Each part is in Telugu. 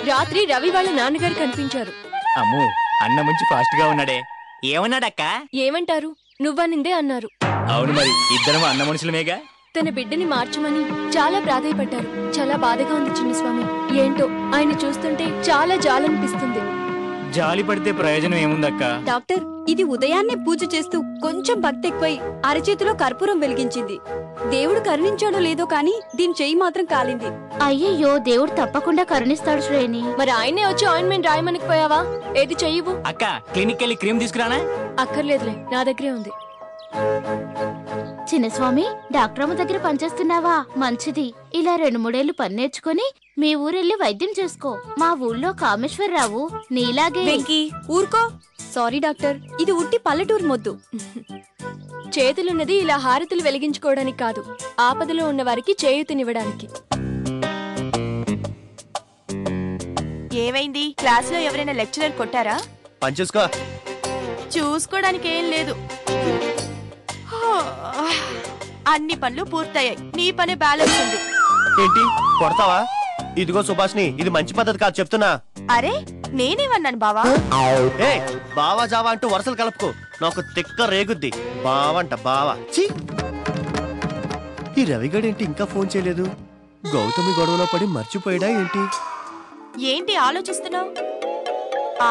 రాత్రి రవి వాళ్ళ నాన్నగారు కనిపించారు. అమ్మో, అన్న మంచి ఫాస్ట్ గా ఉన్నాడే. ఏమన్నాడక్క? ఏమంటారు, నువ్వనిందే అన్నారు. అవును మరి, ఇద్దరం అన్న మనుషులమేగా. తన బిడ్డని మార్చమని చాలా ప్రాధాయపడ్డారు. చాలా బాధగా ఉంది చిన్నస్వామి. ఏంటో ఆయన చూస్తుంటే చాలా జాలనిపిస్తుంది. జాలి పడితే ప్రయోజనం ఏముందక్క? డాక్టర్, ఇది ఉదయాన్నే పూజ చేస్తూ కొంచెం భక్తి ఎక్కువై అరచేతిలో కర్పూరం వెలిగించింది. దేవుడు కరుణించాడో లేదో కానీ దీని చెయ్యి మాత్రం కాలింది. అయ్యయ్యో, దేవుడు తప్పకుండా కరుణిస్తాడు శ్రేణి. మరి ఆయనే వచ్చి ఆయింట్మెంట్ రాయమనకపోయావా? ఏది చెయ్యవు? అక్క, క్లినిక్ వెళ్ళి క్రీమ్ తీసుకురానా? అక్కర్లేదులే, నా దగ్గరే ఉంది. చిన్నస్వామి, డాక్టర్ అమ్మ దగ్గర పనిచేస్తున్నావా? మంచిది. ఇలా 2-3 ఏళ్లు పని నేర్చుకుని మీ ఊరెళ్ళి వైద్యం చేసుకో. మా ఊళ్ళో కామేశ్వరరావు నీలాగే. వెంకీ, ఊరుకో. సారీ డాక్టర్, ఇది ఉట్టి పల్లెటూరు మొద్దు. చేతులున్నది ఇలా హారతులు వెలిగించుకోవడానికి కాదు, ఆపదలో ఉన్న వారికి చేయూతనివ్వడానికి. ఏమైంది? క్లాస్ లో ఎవరైనా లెక్చరర్ కొట్టారా? పనిచేసుకో. చూసుకోవడానికి ఏం లేదు, అన్ని పనులు పూర్తయ్యాయి. నీ పని బ్యాలెన్స్ ఉంది. ఏంటి కొడతావా? ఇదిగో సుభాష్ని, ఇది మంచి పద్ధతి కాదు చెప్తున్నా. అరే, నేనేమన్నాను బావా? ఏ బావా జావా అంటూ వరుసలు కలుపుకో, నాకు తిక్క రేగుద్ది. బావంట బావా. ఈ రవిగడేంటి ఇంకా ఫోన్ చేయలేదు? గౌతమి గొడవలో పడి మర్చిపోయాడా ఏంటి? ఏంటి ఆలోచిస్తున్నావు?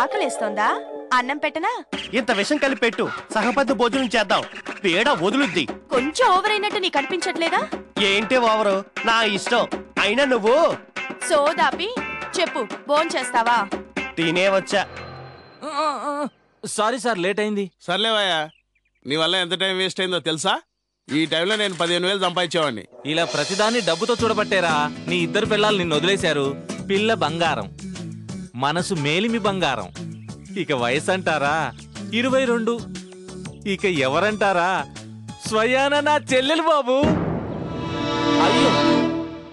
ఆకలేస్తోందా? అన్నం పెట్టనా? ఇంత విషం కలిపి పెట్టు, సహపద్ధ భోజనం చేద్దాం. పేడ వదులుద్ది. కొంచెం ఓవర్ అయినట్టు నీకు అనిపించట్లేదా? ఏంటి ఓవరు? నా ఇష్టం. అయినా నువ్వు సోదాపి చెప్పు, భోన్ చేస్తావా? తినే వచ్చా. సారీ సార్, లేట్ అయింది. సర్లేవయ్యా, నీ వల్ల ఎంత టైం వేస్ట్ అయిందో తెలుసా? ఈ టైంలో నేను 15,000 సంపాదించేవాడిని. ఇలా ప్రతిదాన్ని డబ్బుతో చూడబట్టేరా నీ ఇద్దరు పిల్లలు నిన్ను వదిలేశారు. పిల్ల బంగారం, మనసు మేలిమి బంగారం. ఇక వయసు అంటారా 22. ఇక ఎవరంటారా స్వయాన నా చెల్లెలు బాబు. అయ్యో,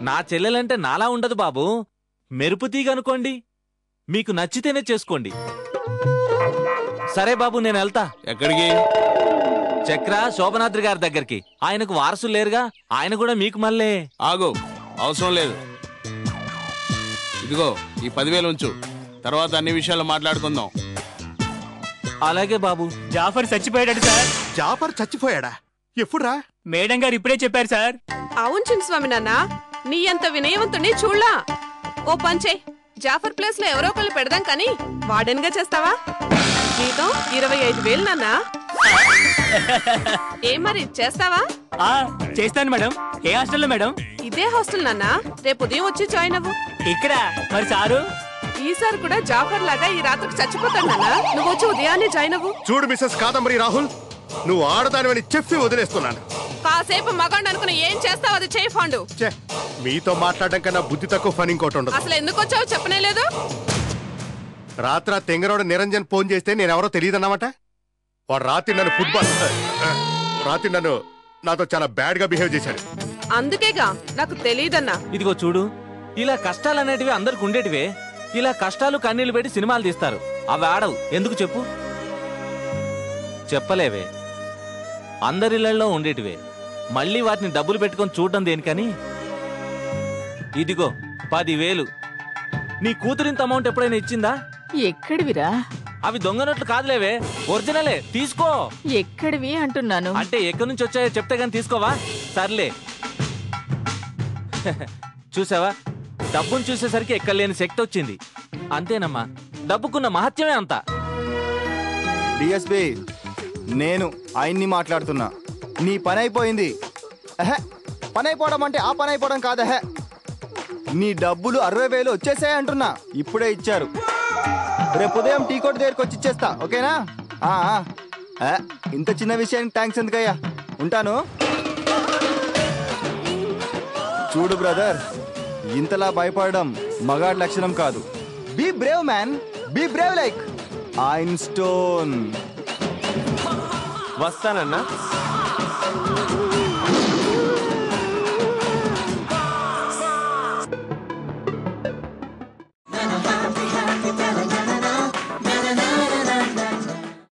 నా చెల్లెలంటే నాలా ఉండదు బాబు, మెరుపు తీగ అనుకోండి. మీకు నచ్చితేనే చేసుకోండి. సరే బాబు, నేను వెళ్తా. ఎక్కడికి? చక్ర శోభనాద్రి గారి దగ్గరికి. ఆయనకు వారసులు లేరుగా, ఆయన కూడా మీకు మళ్ళీ. ఆగు, అవసరం లేదు. ఇదిగో ఈ 10,000 ఉంచు, తర్వాత అన్ని విషయాలు మాట్లాడుకుందాం. అలాగే బాబు. జాఫర్ చచ్చిపోయాడు సార్. జాఫర్ చచ్చిపోయాడా? ఎప్పుడురా? మేడం గారు ఇప్పుడే చెప్పారు సార్. అవును చిన్నస్వామి నాన్న, నీ అంత వినయవంతుని చూడలా. ఓ పంచే, జాఫర్ ప్లేస్ లో ఎవరో ఒకళ్ళు పెడదాం కానీ వార్డెన్ గా చేస్తావా? జీతం 25,000 నాన్న. ఏం మరి చేస్తావా? చేస్తాను మేడం. ఏ హాస్టల్లో మేడం? ఇదే హాస్టల్ నాన్న, రేపు ఉదయం వచ్చి జాయిన్ అవ్వు. ఇక్కడ మరి సారు? ఈసారి కూడా జాఫర్ లాగా ఈ రాత్రికి చచ్చిపోతాడు నాన్న, నువ్వు వచ్చి ఉదయాన్నే జాయిన్ అవ్వు. చూడు మిసెస్ కాదంబరి రాహుల్, నువ్వు ఆడదానివని చెప్పి వదిలేస్తున్నాను. కాసేపు మగాండు అనుకుని ఏం చేస్తావు అది చేయి ఫండు. మీతో మాట్లాడడం కన్నా బుద్ధి తక్కువ పని ఇంకోటి ఉండదు. అసలు ఎందుకు వచ్చావు చెప్పనే లేదు. రాత్ర తెంగరోడు నిరంజన్ ఫోన్ చేస్తే నేనెవరో తెలియదన్నమాట. వాడు రాత్రి నన్ను నాతో చాలా బ్యాడ్ గా బిహేవ్ చేశాడు. అందుకేగా నాకు తెలియదన్నా. ఇదిగో చూడు, ఇలా కష్టాలనేటివి అందరికి ఉండేటివే. ఇలా కష్టాలు కన్నీళ్లు పెట్టి సినిమాలు తీస్తారు, అవి ఆడవు. ఎందుకు చెప్పు? చెప్పలేవే, అందరిళ్లలో ఉండేటివే. మళ్ళీ వాటిని డబ్బులు పెట్టుకొని చూడడం దేనికని. ఇదిగో 10,000. నీ కూతురింత అమౌంట్ ఎప్పుడైనా ఇచ్చిందా? ఎక్కడివిరా? అవి దొంగ నోట్లు కాదులేవే, ఒరిజినలే. తీసుకో. ఎక్కడివి అంటున్నాను. అంటే ఎక్కడి నుంచి వచ్చాయో చెప్తే గాని తీసుకోవా? సర్లే. చూసావా, డబ్బును చూసేసరికి ఎక్కలేని శక్తి వచ్చింది. అంతేనమ్మా, డబ్బుకున్న మహత్యమే అంతా. డిఎస్పి, నేను ఆయన్ని మాట్లాడుతున్నా. నీ పని అయిపోయింది. పని అయిపోవడం అంటే ఆ పని అయిపోవడం కాదహే. నీ డబ్బులు 60,000 వచ్చేసాయి అంటున్నా. ఇప్పుడే ఇచ్చారు. రేపు ఉదయం టీ కొట్టు దగ్గరికి వచ్చి ఇచ్చేస్తా, ఓకేనా? ఇంత చిన్న విషయానికి థ్యాంక్స్ ఎందుకయ్యా. ఉంటాను. చూడు బ్రదర్, ఇంతలా భయపడడం మగాడి లక్షణం కాదు. Be brave man, be brave like Einstein. వస్తానన్నా.